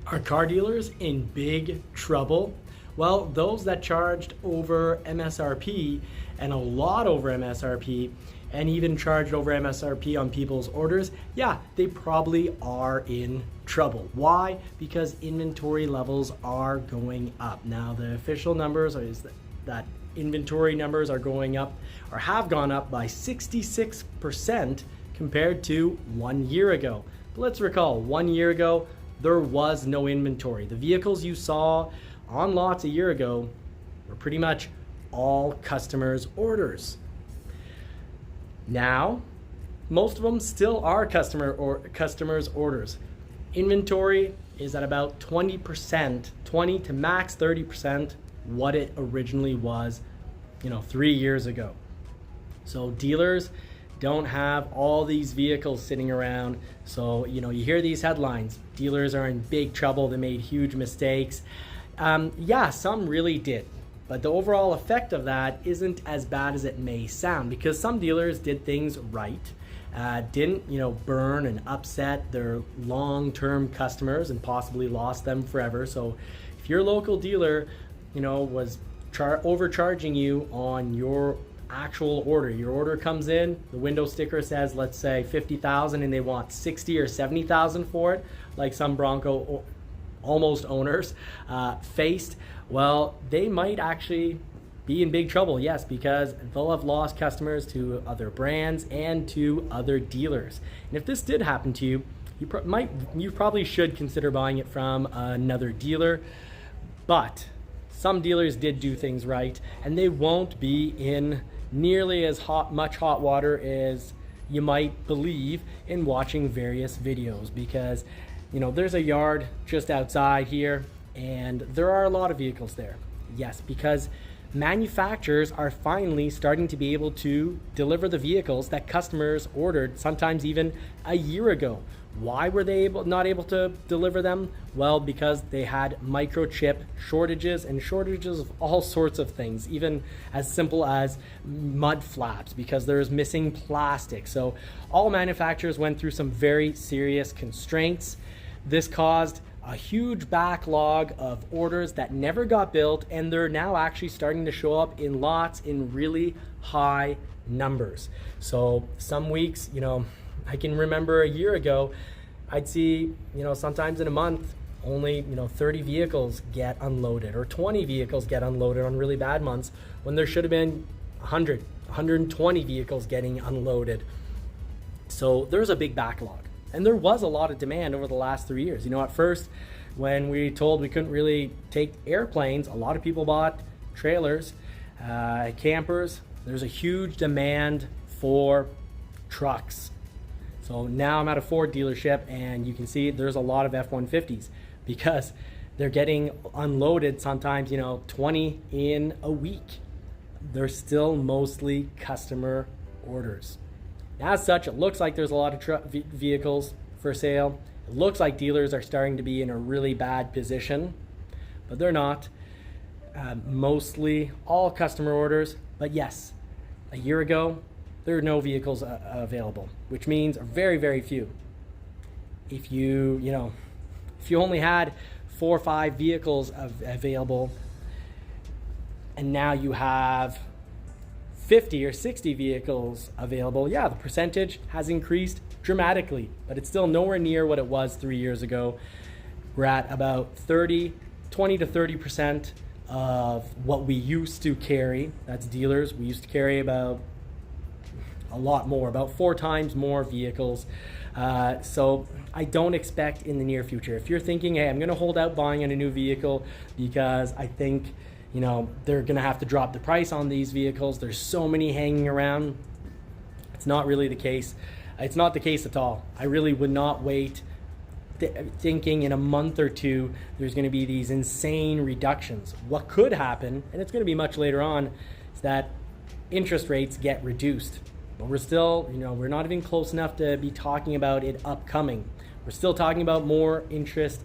Are car dealers in big trouble? Well, those that charged over MSRP and a lot over MSRP and even charged over MSRP on people's orders, yeah, they probably are in trouble. Why? Because inventory levels are going up. Now, the official numbers is that inventory numbers are going up or have gone up by 66% compared to 1 year ago. But let's recall, 1 year ago, there was no inventory. The vehicles you saw on lots a year ago were pretty much all customers' orders. Now, most of them still are customers' orders. Inventory is at about 20%, 20 to max 30% what it originally was, 3 years ago. So dealers don't have all these vehicles sitting around. So, you hear these headlines, dealers are in big trouble, they made huge mistakes. Yeah, some really did. But the overall effect of that isn't as bad as it may sound, because some dealers did things right, didn't, burn and upset their long-term customers and possibly lost them forever. So if your local dealer, was overcharging you on your actual order. Your order comes in, the window sticker says, let's say 50,000, and they want 60 or 70,000 for it, like some Bronco almost owners faced. Well, they might actually be in big trouble, yes, because they'll have lost customers to other brands and to other dealers. And if this did happen to you, you probably should consider buying it from another dealer. But some dealers did do things right, and they won't be in nearly as much hot water as you might believe in watching various videos, because there's a yard just outside here and there are a lot of vehicles there. Yes, because manufacturers are finally starting to be able to deliver the vehicles that customers ordered sometimes even a year ago. Why were they not able to deliver them? Well, because they had microchip shortages and shortages of all sorts of things, even as simple as mud flaps, because there's missing plastic. So all manufacturers went through some very serious constraints. This caused a huge backlog of orders that never got built, and they're now actually starting to show up in lots in really high numbers. So some weeks, I can remember a year ago, I'd see, sometimes in a month, only, 30 vehicles get unloaded or 20 vehicles get unloaded on really bad months, when there should have been 100, 120 vehicles getting unloaded. So there's a big backlog. And there was a lot of demand over the last 3 years. At first, when we told we couldn't really take airplanes, a lot of people bought trailers, campers. There's a huge demand for trucks. So now I'm at a Ford dealership, and you can see there's a lot of F-150s because they're getting unloaded sometimes, 20 in a week. They're still mostly customer orders. As such, it looks like there's a lot of vehicles for sale. It looks like dealers are starting to be in a really bad position, but they're not. Mostly all customer orders. But yes, a year ago, there are no vehicles available, which means very, very few. If you only had 4 or 5 vehicles available, and now you have 50 or 60 vehicles available, yeah, the percentage has increased dramatically, but it's still nowhere near what it was 3 years ago. We're at about 20 to 30% of what we used to carry. That's dealers. We used to carry about a lot more, about 4 times more vehicles. So I don't expect in the near future, if you're thinking, hey, I'm going to hold out buying a new vehicle because I think they're going to have to drop the price on these vehicles, there's so many hanging around. It's not really the case. It's not the case at all. I really would not wait thinking in a month or two there's going to be these insane reductions. What could happen, and it's going to be much later on, is that interest rates get reduced. But we're still, we're not even close enough to be talking about it upcoming. We're still talking about more interest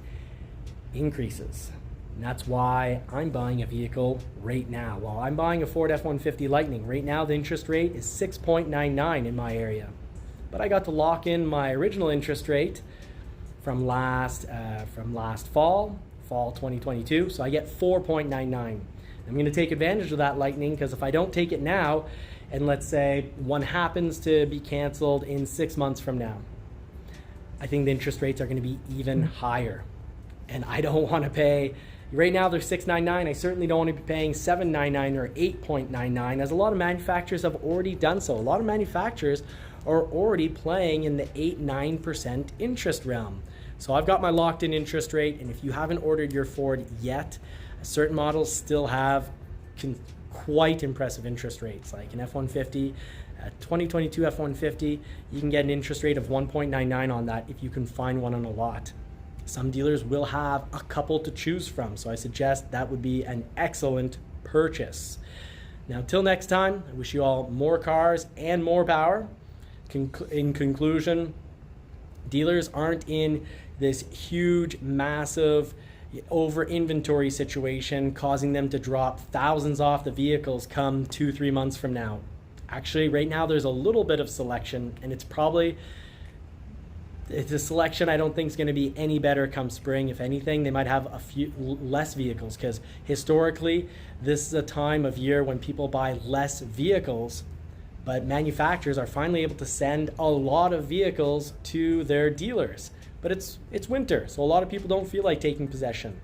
increases. And that's why I'm buying a vehicle right now. Well, I'm buying a Ford F-150 Lightning. Right now, the interest rate is 6.99 in my area. But I got to lock in my original interest rate last fall 2022. So I get 4.99. I'm going to take advantage of that lightning, because if I don't take it now, and let's say one happens to be canceled in 6 months from now, I think the interest rates are going to be even higher. And I don't want to pay, right now they're 6.99. I certainly don't want to be paying 7.99 or 8.99, as a lot of manufacturers have already done so. A lot of manufacturers are already playing in the 8-9% interest realm. So I've got my locked in interest rate, and if you haven't ordered your Ford yet, certain models still have quite impressive interest rates, like an F-150, 2022 F-150, you can get an interest rate of 1.99 on that if you can find one on a lot. Some dealers will have a couple to choose from, so I suggest that would be an excellent purchase. Now, till next time, I wish you all more cars and more power. In conclusion, dealers aren't in this huge, massive over inventory situation causing them to drop thousands off the vehicles come 2-3 months from now. Actually, right now there's a little bit of selection, and it's a selection I don't think is going to be any better come spring. If anything, they might have a few less vehicles, because historically this is a time of year when people buy less vehicles, but manufacturers are finally able to send a lot of vehicles to their dealers. But it's winter, so a lot of people don't feel like taking possession.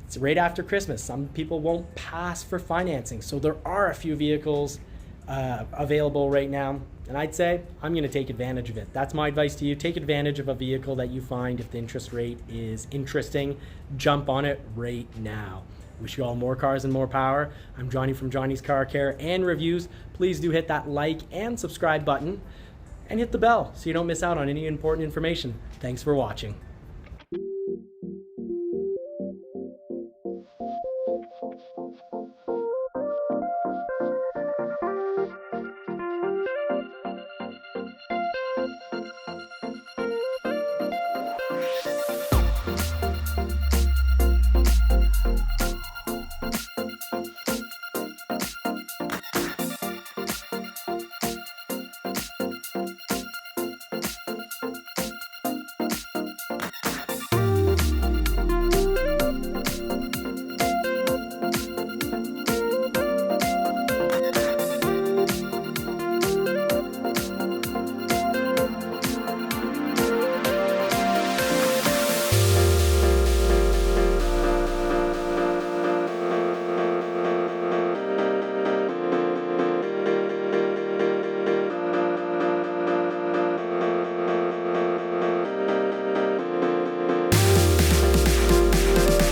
It's right after Christmas. Some people won't pass for financing, so there are a few vehicles available right now, and I'd say I'm going to take advantage of it. That's my advice to you. Take advantage of a vehicle that you find. If the interest rate is interesting, jump on it right now. Wish you all more cars and more power. I'm Johnny from Johnny's Car Care and Reviews. Please do hit that like and subscribe button, and hit the bell so you don't miss out on any important information. Thanks for watching.